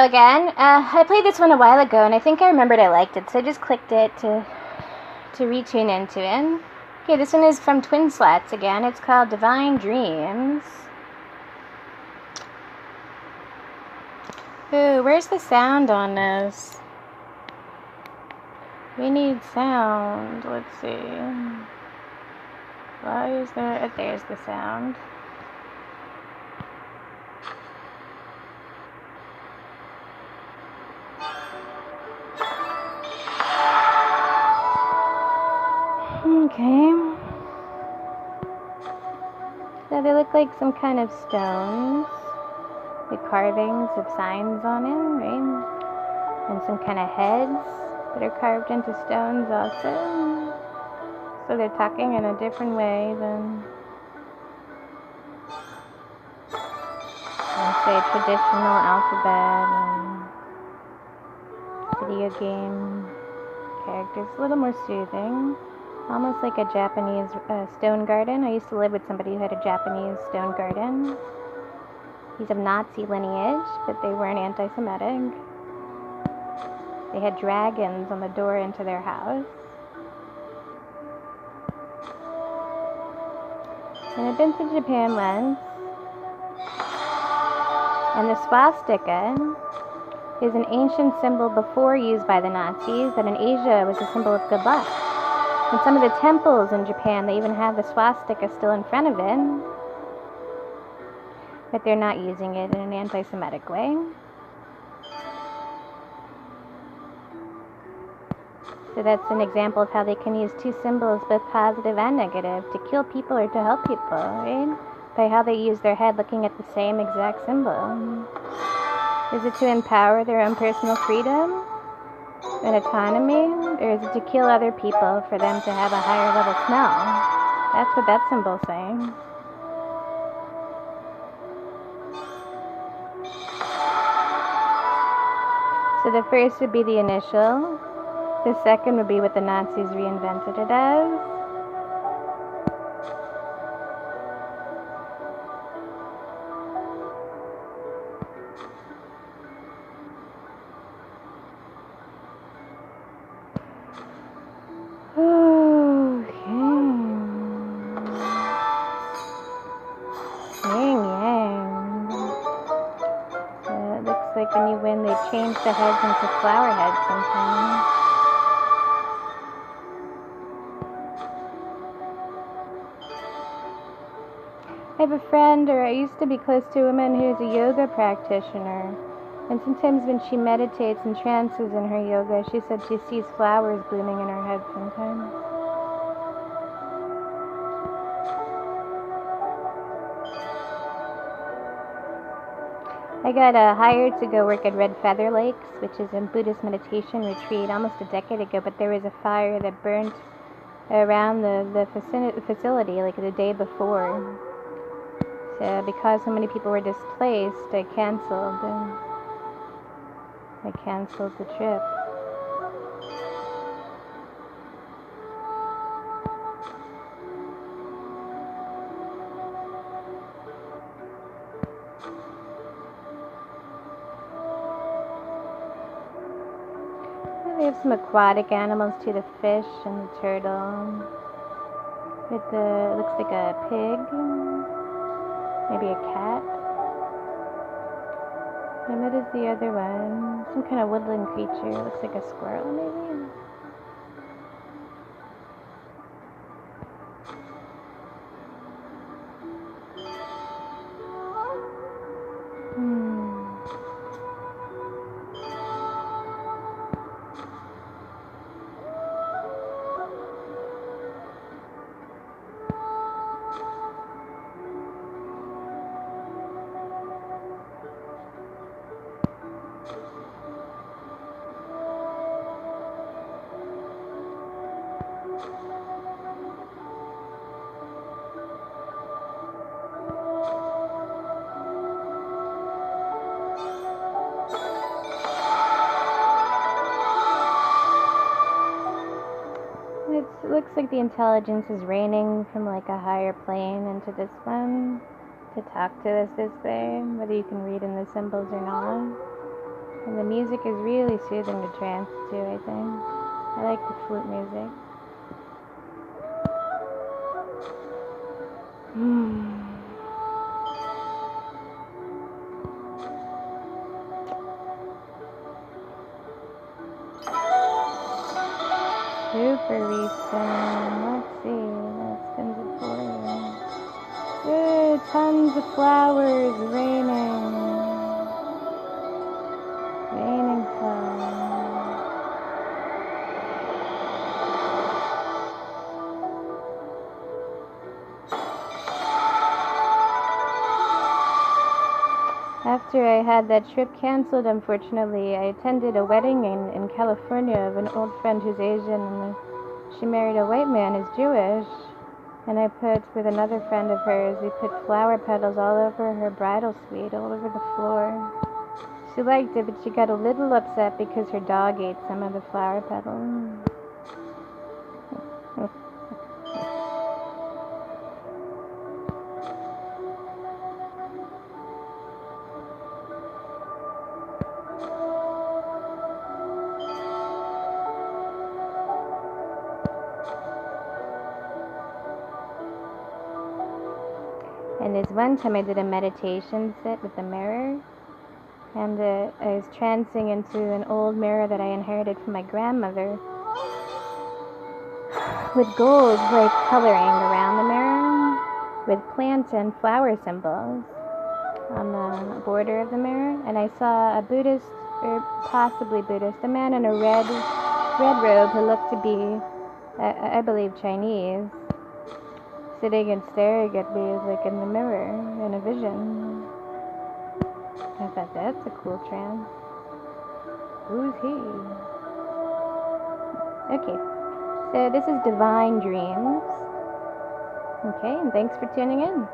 Hello again. I played this one a while ago, and I think I remembered I liked it, so I just clicked it to retune into it. Okay, this one is from Twin Slats again. It's called Divine Dreams. Ooh, where's the sound on this? We need sound. Let's see. Why is there... Oh, there's the sound. Okay. So they look like some kind of stones with carvings of signs on it, right? And some kind of heads that are carved into stones also. So they're talking in a different way than, say, traditional alphabet and video game characters. A little more soothing. Almost like a Japanese stone garden. I used to live with somebody who had a Japanese stone garden. He's of Nazi lineage, but they weren't anti-Semitic. They had dragons on the door into their house. And I've been to Japan once. And the swastika is an ancient symbol before used by the Nazis that in Asia was a symbol of good luck. In some of the temples in Japan, they even have the swastika still in front of it, but they're not using it in an anti-Semitic way. So that's an example of how they can use two symbols, both positive and negative, to kill people or to help people, right? By how they use their head looking at the same exact symbol. Is it to empower their own personal freedom and autonomy, or is it to kill other people for them to have a higher level smell? That's what that symbol's saying. So the first would be the initial. The second would be what the Nazis reinvented it as. Like when you win, they change the heads into flower heads sometimes. I have a friend, or I used to be close to a woman who's a yoga practitioner. And sometimes when she meditates and trances in her yoga, she said she sees flowers blooming in her head sometimes. I got hired to go work at Red Feather Lakes, which is a Buddhist meditation retreat almost a decade ago, but there was a fire that burnt around the facility like the day before. So because so many people were displaced, I canceled the trip. They have some aquatic animals too, the fish and the turtle. It looks like a pig, maybe a cat. And what is the other one? Some kind of woodland creature. It looks like a squirrel, maybe. It looks like the intelligence is raining from like a higher plane into this one to talk to us this way, whether you can read in the symbols or not. And the music is really soothing to trance too, I think. I like the flute music. Super respin. Let's see. That spins it for you. Tons of flowers raining. Raining flowers. After I had that trip canceled, unfortunately, I attended a wedding in California of an old friend who's Asian, and she married a white man who's Jewish. And I put, with another friend of hers, we put flower petals all over her bridal suite, all over the floor. She liked it, but she got a little upset because her dog ate some of the flower petals. And there's one time I did a meditation sit with a mirror, and I was trancing into an old mirror that I inherited from my grandmother, with gold like coloring around the mirror, with plant and flower symbols on the border of the mirror. And I saw a Buddhist, or possibly Buddhist, a man in a red robe who looked to be, I believe, Chinese, sitting and staring at me like in the mirror in a vision. I thought, that's a cool trance. Who's he? Okay, so this is Divine Dreams. Okay, and thanks for tuning in.